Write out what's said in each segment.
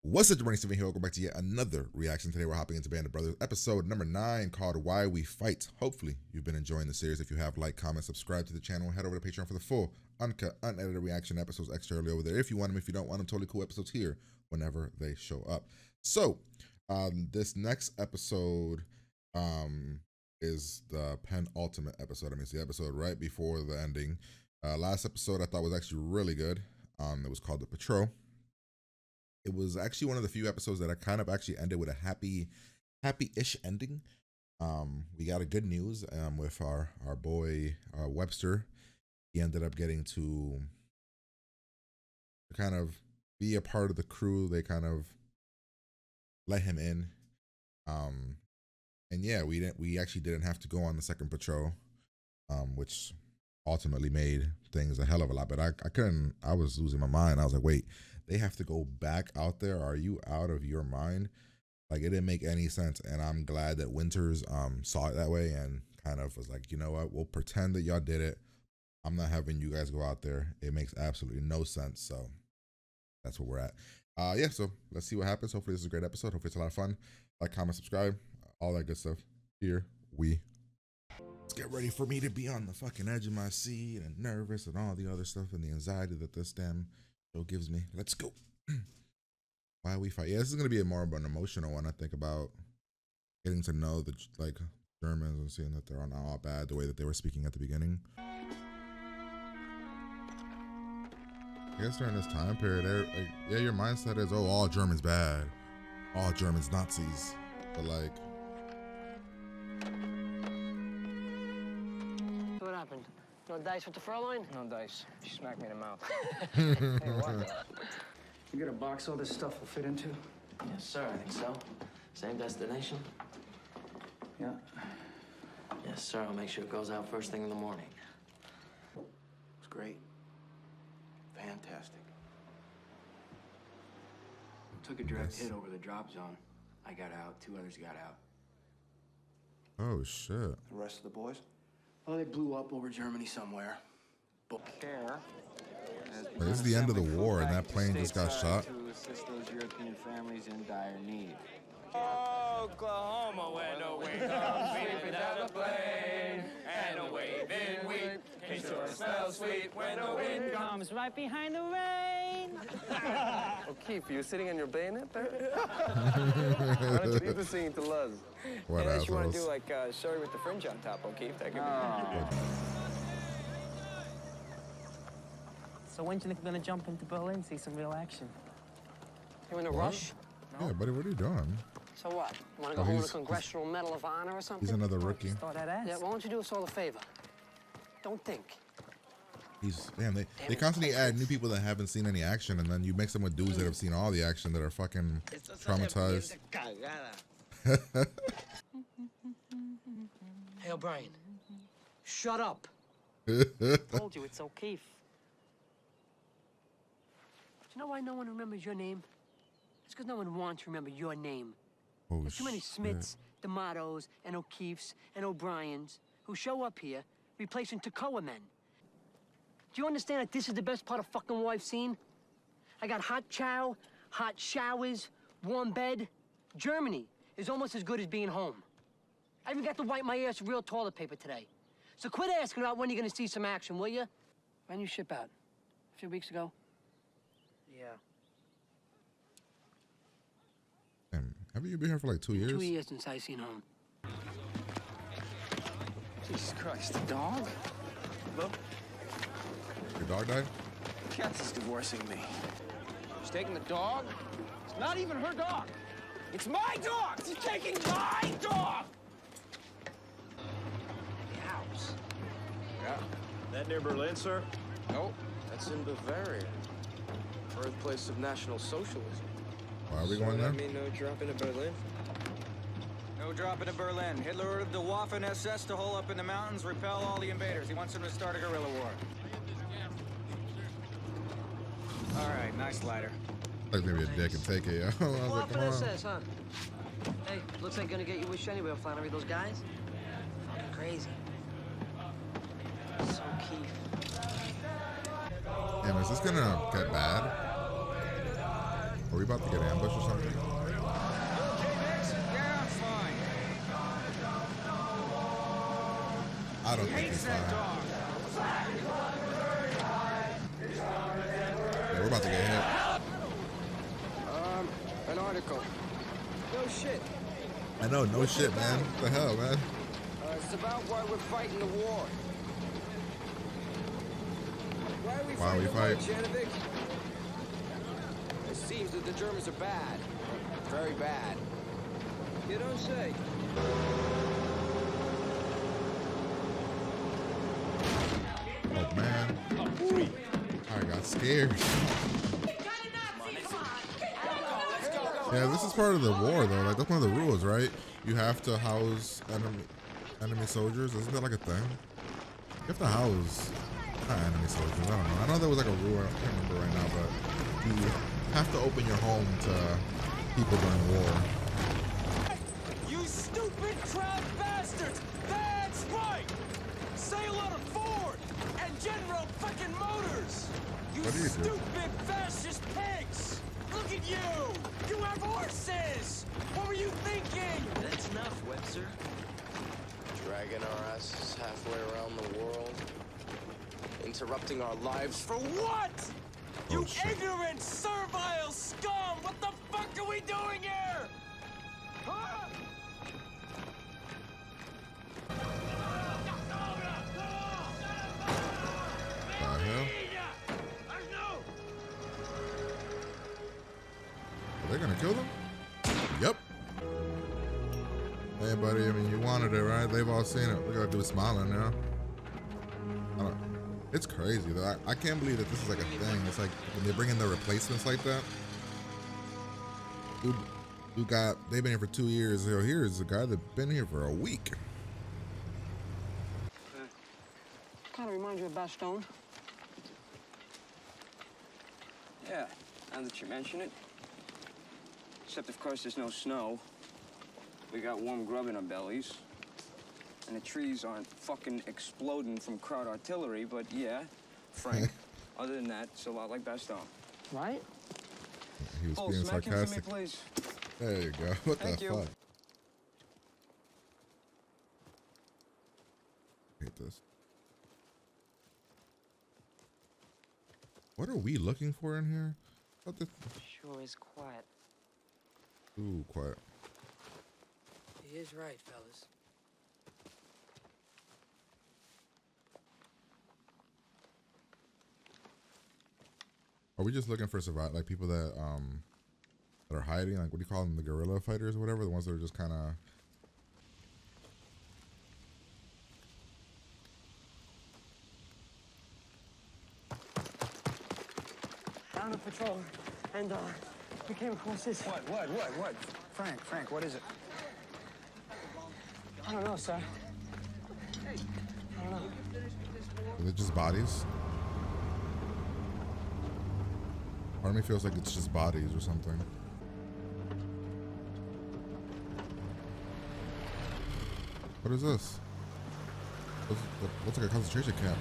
What's up, Bernie Steven here? Welcome back to yet another reaction. Today we're hopping into Band of Brothers, episode number 9, called Why We Fight. Hopefully you've been enjoying the series. If you have, like, comment, subscribe to the channel, head over to Patreon for the full, uncut, unedited reaction episodes extra early over there. If you want them, if you don't want them, totally cool episodes here whenever they show up. So, this next episode is the penultimate episode. I mean, it's the episode right before the ending. Last episode I thought was actually really good. It was called The Patrol. It was actually one of the few episodes that I kind of actually ended with a happy-ish ending. We got a good news with our boy Webster. He ended up getting to kind of be a part of the crew. They kind of let him in. And yeah, we actually didn't have to go on the second patrol, which ultimately made things a hell of a lot. But I was losing my mind. I was like, wait, they have to go back out there? Are you out of your mind? Like, it didn't make any sense. And I'm glad that Winters saw it that way and kind of was like, you know what, we'll pretend that y'all did it. I'm not having you guys go out there. It makes absolutely no sense. So that's where we're at. Yeah, so let's see what happens. Hopefully this is a great episode. Hopefully it's a lot of fun. Like, comment, subscribe, all that good stuff. Here we Let's get ready for me to be on the fucking edge of my seat and nervous and all the other stuff and the anxiety that this damn show gives me. Let's go. Why We Fight. Yeah, this is going to be more of an emotional one, I think, about getting to know the Germans and seeing that they're not all bad the way that they were speaking at the beginning. I guess during this time period, yeah, your mindset is, oh, all Germans bad. All Germans Nazis. But like... What happened? No dice with the Fräulein? No dice. She smacked me in the mouth. Hey, what? You got a box all this stuff will fit into? Yes, sir, I think so. Same destination? Yeah. Yes, sir, I'll make sure it goes out first thing in the morning. It's great. Fantastic. Took a direct hit over the drop zone. I got out, 2 others got out. Oh, shit. The rest of the boys? Well, they blew up over Germany somewhere. Care. But this is the end of the war, and that plane just got shot. To assist those European families in dire need. Oklahoma, when the wind comes sweeping down the plain, and a waving wheat, it sure smells sweet when the wind comes right behind the rain. O'Keefe, you sitting on your bayonet there? Why don't you leave the singing to Luz? What Unless you want to assholes. do like Sherry with the fringe on top, O'Keefe, that could be. So when do you think we're gonna jump into Berlin, see some real action? You in a rush? Yeah, buddy, what are you doing? So what? You want to go home with a Congressional Medal of Honor or something? He's another rookie. Thought that ass. Yeah, why don't you do us all a favor? Don't think. Damn, they constantly add new people that haven't seen any action, and then you mix them with dudes that have seen all the action that are fucking traumatized. Hey, O'Brien. Shut up. Told you it's O'Keefe. Do you know why no one remembers your name? It's because no one wants to remember your name. Oh, There's too many shit. Smiths, D'Amatos, and O'Keefes, and O'Briens who show up here replacing Toccoa men. Do you understand that this is the best part of fucking war I've seen? I got hot chow, hot showers, warm bed. Germany is almost as good as being home. I even got to wipe my ass with real toilet paper today. So quit asking about when you're gonna see some action, will you? When you ship out? A few weeks ago? Yeah. Damn, haven't you been here for like 2 years? 2 years since I seen home. Jesus Christ, the dog? Look, Your dog died? Kathy's divorcing me. She's taking the dog? It's not even her dog. It's my dog! She's taking my dog! The house. Yeah. That near Berlin, sir? Nope, that's in Bavaria. Birthplace of National Socialism. Why are we going there? mean no drop into Berlin? No drop into Berlin. Hitler ordered the Waffen SS to hole up in the mountains, repel all the invaders. He wants them to start a guerrilla war. All right, nice lighter. Like maybe a dick and take it, yo. I was like, come on. says, huh? Hey, looks like gonna get you wish anywhere, Flannery, those guys. Fucking crazy. So Keith. Damn, is this gonna get bad? Are we about to get ambushed or something? Yeah, I'm fine. I don't think he's fine. Yeah, we're about to get hit. An article. No shit. I know, no shit, man. What the hell, man? It's about why we're fighting the war. Why are we Why we fighting fight? the war, Janovic? It seems that the Germans are bad. Very bad. You don't say. Oh, man. I got scared. Yeah, this is part of the war, though. Like, that's one of the rules, right? You have to house enemy soldiers. Isn't that like a thing? You have to house not enemy soldiers. I don't know. I know there was like a rule. I can't remember right now, but you have to open your home to people during war. You stupid crowd bastards! That's right! Say hello to Ford and General fucking Motors! You What do you do? stupid fascist pigs! Look at you! You have horses! What were you thinking? That's enough, Webster. Dragging our asses halfway around the world. Interrupting our lives For what? You Oh, shit. ignorant, servile scum! What the fuck are we doing here? Huh? The hell? Are they gonna kill them? Yep. Hey, buddy. I mean, you wanted it, right? They've all seen it. Look at that dude smiling now. I don't. It's crazy though. I can't believe that this is like a thing. It's like when they bring in the replacements like that. Dude, they've been here for 2 years. So here's a guy that's been here for a week. Kind of reminds you of Bastogne. Yeah, now that you mention it. Except, of course, there's no snow. We got warm grub in our bellies. And the trees aren't fucking exploding from crowd artillery, but yeah, Frank, other than that, it's a lot like Bastogne. Right? He was Oh, being smack him for me, sarcastic. please. There you go. What Thank the you. fuck? Hate this. What are we looking for in here? What the? Sure is quiet. Ooh, quiet. He is right, fellas. Are we just looking for like people that are hiding? Like, what do you call them? The guerrilla fighters or whatever? The ones that are just kind of. Down on patrol, and we came across this. What? Frank, what is it? I don't know, sir. Are they just bodies? Part of me feels like it's just bodies or something. What is this? Looks like a concentration camp.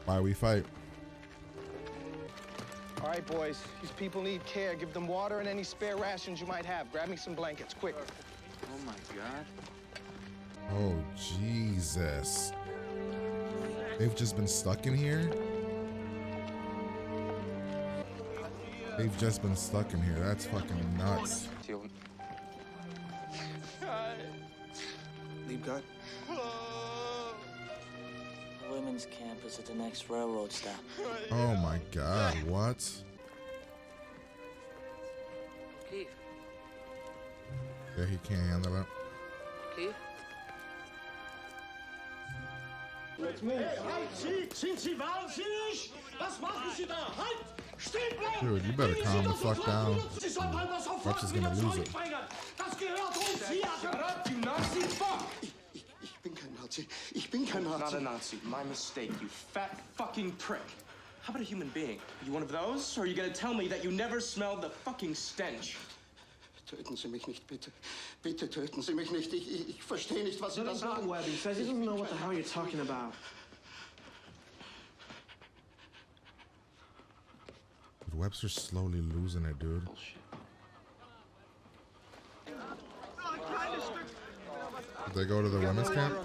Why we fight? All right, boys. These people need care. Give them water and any spare rations you might have. Grab me some blankets, quick. Oh my God. Oh, Jesus. They've just been stuck in here? They've just been stuck in here. That's fucking nuts. Liebgard? The women's camp is at the next railroad stop. Oh my God, what? Keith. Yeah, he can't handle it. Keith? Dude, you better calm the fuck down. Rex is gonna lose it. Ich bin kein Nazi. Not a Nazi. My mistake, you fat fucking prick. How about a human being? You one of those? Or are you gonna tell me that you never smelled the fucking stench? Töten Sie mich nicht, bitte. Bitte töten Sie mich nicht. Ich verstehe nicht, was Sie da sagen. Webby says he doesn't know what the hell you're talking about. Webster's slowly losing it, dude. Did they go to the women's camp?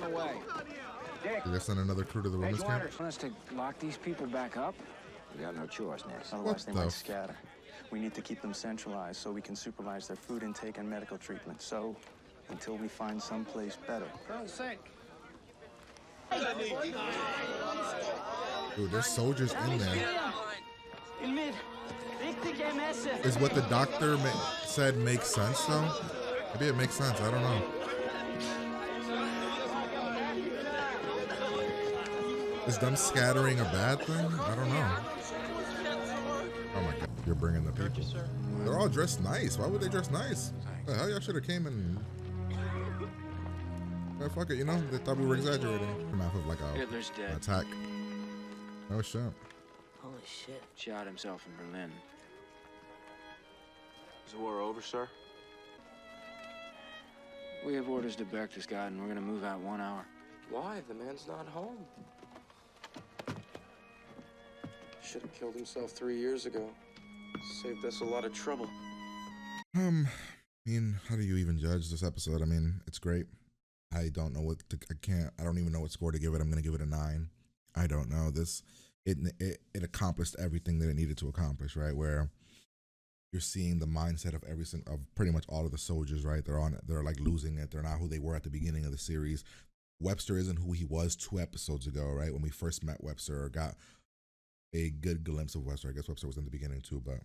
Did they send another crew to the women's camp? Want us to lock these people back up? We got no choice, Nick. Otherwise, they might scatter. We need to keep them centralized so we can supervise their food intake and medical treatment. So, until we find someplace better. Dude, there's soldiers in there. Is what the doctor said makes sense, though? Maybe it makes sense. I don't know. Is them scattering a bad thing? I don't know. Oh my God, you're bringing the people. They're all dressed nice. Why would they dress nice? The hell, y'all should have came and... Well, fuck it, you know? They thought we were exaggerating. Mouth of like a Hitler's dead. attack. Oh shit. Holy shit. Shot himself in Berlin. Is the war over, sir? We have orders to Berchtesgaden. We're gonna move out 1 hour. Why? The man's not home. Should have killed himself 3 years ago. Saved us a lot of trouble. I mean, how do you even judge this episode? I mean, it's great. I don't know what to, I don't even know what score to give it. I'm gonna give it a 9. I don't know. It accomplished everything that it needed to accomplish, right? Where you're seeing the mindset of of pretty much all of the soldiers, right? They're like losing it. They're not who they were at the beginning of the series. Webster isn't who he was 2 episodes ago, right? When we first met Webster, or got a good glimpse of Webster. I guess Webster was in the beginning too, but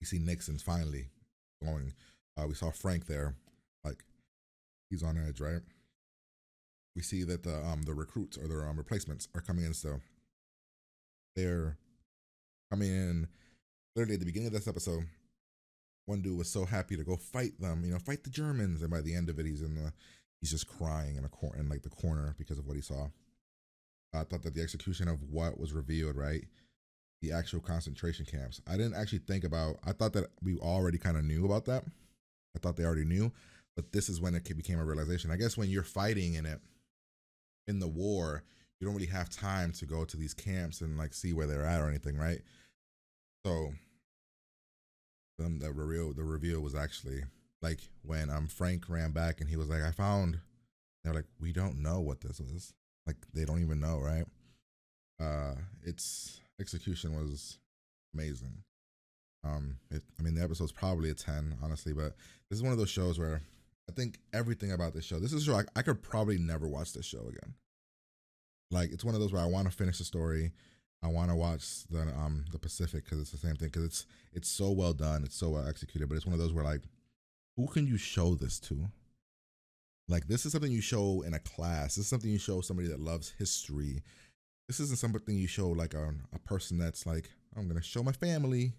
you see Nixon's finally going. We saw Frank there, like he's on edge, right? We see that the recruits or the replacements are coming in still. They're coming in literally at the beginning of this episode. One dude was so happy to go fight them, fight the Germans, and by the end of it, he's just crying in like the corner because of what he saw. I thought that the execution of what was revealed, right, the actual concentration camps, I didn't actually think about. I thought that we already kind of knew about that. I thought they already knew, but this is when it became a realization. I guess when you're fighting in the war, you don't really have time to go to these camps and like see where they're at or anything, right? So the reveal was actually like when Frank ran back and he was like, I found. They're like, we don't know what this is. Like they don't even know, right? Its execution was amazing. The episode's probably a 10, honestly, but this is one of those shows where I think everything about this show. This is a show I could probably never watch this show again. Like it's one of those where I want to finish the story. I want to watch the Pacific because it's the same thing, because it's so well done, it's so well executed. But it's one of those where like, who can you show this to? Like this is something you show in a class. This is something you show somebody that loves history. This isn't something you show like a person that's like, I'm gonna show my family.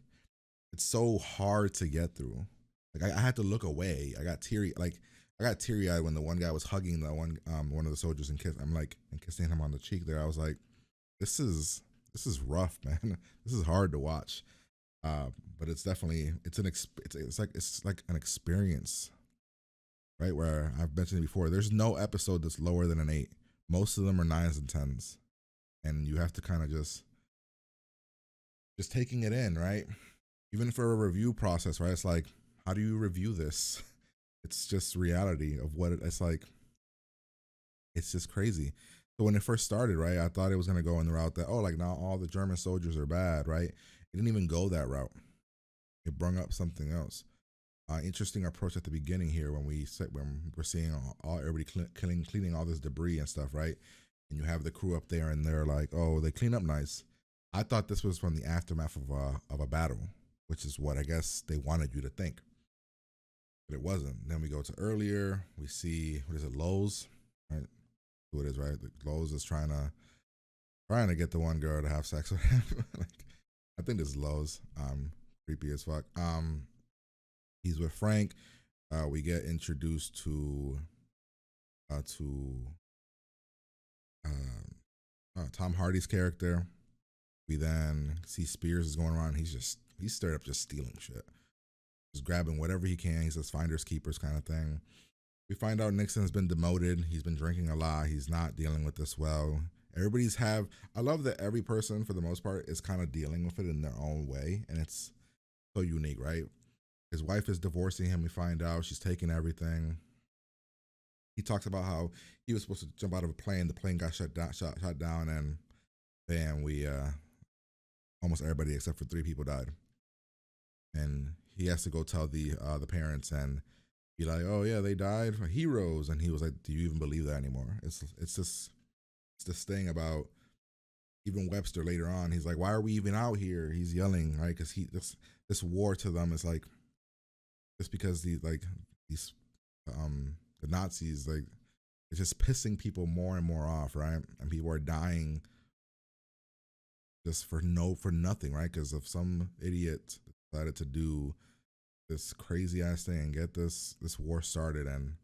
It's so hard to get through. Like I had to look away. I got teary eyed when the one guy was hugging the one of the soldiers and kissing him on the cheek there. I was like, this is rough, man. This is hard to watch. But it's definitely it's like an experience, right? Where I've mentioned it before. There's no episode that's lower than an 8. Most of them are 9s and 10s, and you have to kind of just taking it in, right? Even for a review process, right? It's like, how do you review this? It's just reality of what it's like. It's just crazy. So when it first started, right, I thought it was going to go in the route that, now all the German soldiers are bad, right? It didn't even go that route. It brought up something else. Interesting approach at the beginning here when we're seeing everybody cleaning all this debris and stuff, right? And you have the crew up there and they're like, oh, they clean up nice. I thought this was from the aftermath of a battle, which is what I guess they wanted you to think. But it wasn't. Then we go to earlier. We see, what is it, Lowe's, right? Who it is, right? Lowe's is trying to get the one girl to have sex with him. I think this is Lowe's. Creepy as fuck. He's with Frank. We get introduced to Tom Hardy's character. We then see Spears is going around. He's straight up just stealing shit. Just grabbing whatever he can. He says finders keepers kind of thing. We find out Nixon's been demoted. He's been drinking a lot. He's not dealing with this well. Everybody's have. I love that every person, for the most part, is kind of dealing with it in their own way, and it's so unique, right? His wife is divorcing him. We find out she's taking everything. He talks about how he was supposed to jump out of a plane. The plane got shot down, and bam, we almost everybody except for 3 people died. And he has to go tell the parents and be like, "Oh yeah, they died, heroes." And he was like, "Do you even believe that anymore?" It's this thing about even Webster later on. He's like, "Why are we even out here?" He's yelling, right? Because this war to them is like just because these the Nazis, like, it's just pissing people more and more off, right? And people are dying just for nothing, right? Because of some idiot decided to do this crazy ass thing and get this war started. And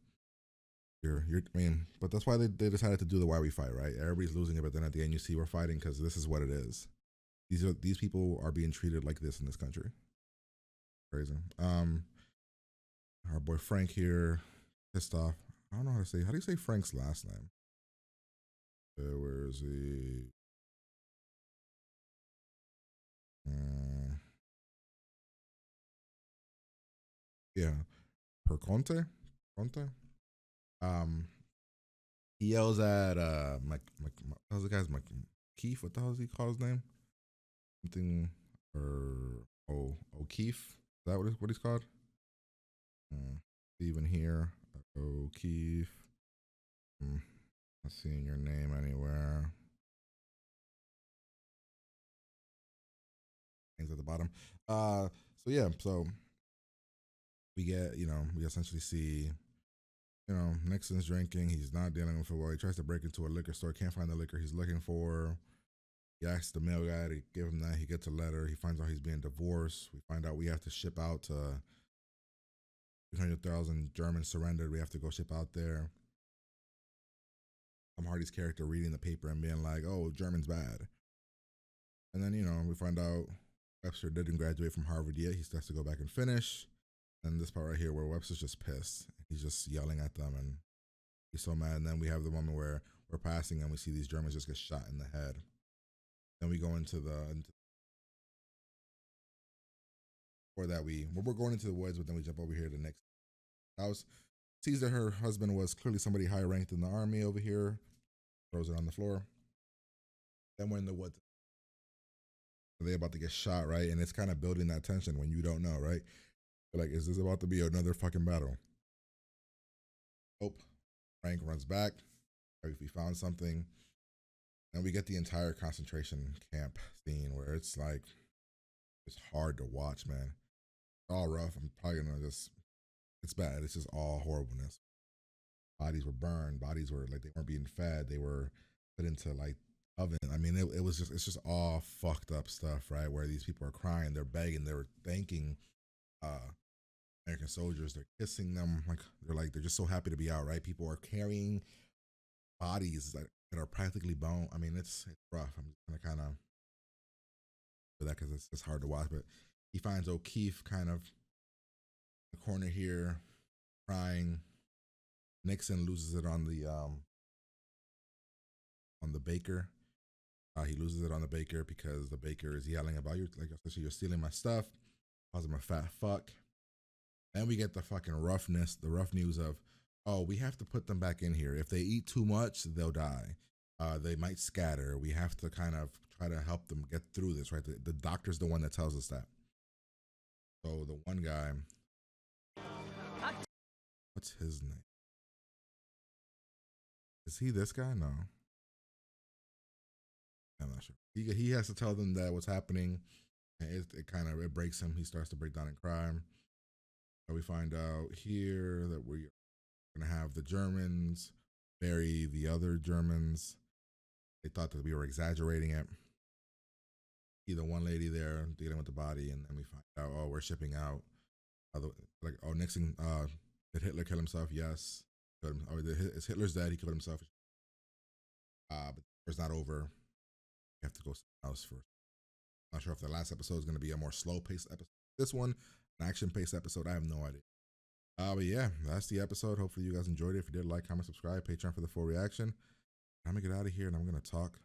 but that's why they decided to do the Why We Fight, right? Everybody's losing it, but then at the end you see we're fighting because this is what it is. These people are being treated like this in this country. Crazy. Our boy Frank here, pissed off. I don't know how do you say Frank's last name? Where is he? Yeah, Perconte. He yells at how's the guy's Keith? What the hell does he call his name? Something O'Keefe. Is that what he's called? Even here, O'Keefe. Not seeing your name anywhere. Things at the bottom. So yeah, so we get, we essentially see, Nixon's drinking. He's not dealing with it well. He tries to break into a liquor store, can't find the liquor he's looking for. He asks the mail guy to give him that. He gets a letter. He finds out he's being divorced. We find out we have to ship out to 300,000 Germans surrendered. We have to go ship out there. Tom Hardy's character reading the paper and being like, "Oh, German's bad." And then, we find out Webster didn't graduate from Harvard yet. He still has to go back and finish. And this part right here where Webster's just pissed. He's just yelling at them and he's so mad. And then we have the moment where we're passing and we see these Germans just get shot in the head. Then we go into we're going into the woods, but then we jump over here to the next house. Sees that her husband was clearly somebody high ranked in the army over here. Throws it on the floor. Then we're in the woods. They're about to get shot, right? And it's kind of building that tension when you don't know, right? You're like, is this about to be another fucking battle? Nope. Frank runs back. If we found something. And we get the entire concentration camp scene where it's like, it's hard to watch, man. It's all rough. I'm probably gonna it's bad. It's just all horribleness. Bodies were burned. Bodies were like, they weren't being fed. They were put into like oven. I mean, it's just all fucked up stuff, right? Where these people are crying, they're begging, they're thanking American soldiers, they're kissing them, they're just so happy to be out, right? People are carrying bodies that are practically bone. I mean, it's rough. I'm just gonna kind of do that because it's hard to watch. But he finds O'Keefe kind of in the corner here, crying. Nixon loses it on the baker. He loses it on the baker because the baker is yelling about you, like, especially you're stealing my stuff. Calls him a fat fuck. Then we get the fucking rough news of, oh, we have to put them back in here. If they eat too much, they'll die. They might scatter. We have to kind of try to help them get through this, right? The doctor's the one that tells us that. So the one guy, what's his name? Is he this guy? No. I'm not sure. He has to tell them that what's happening. And it breaks him. He starts to break down and cry. So we find out here that we're going to have the Germans bury the other Germans. They thought that we were exaggerating it. See the one lady there dealing with the body, and then we find out, oh, we're shipping out. Nixon, did Hitler kill himself? Yes. Is Hitler's dead? He killed himself. But it's not over. We have to go somewhere else first. I'm not sure if the last episode is going to be a more slow-paced episode. This one, an action-paced episode, I have no idea. But yeah, that's the episode. Hopefully you guys enjoyed it. If you did, like, comment, subscribe, Patreon for the full reaction. I'm gonna get out of here and I'm gonna talk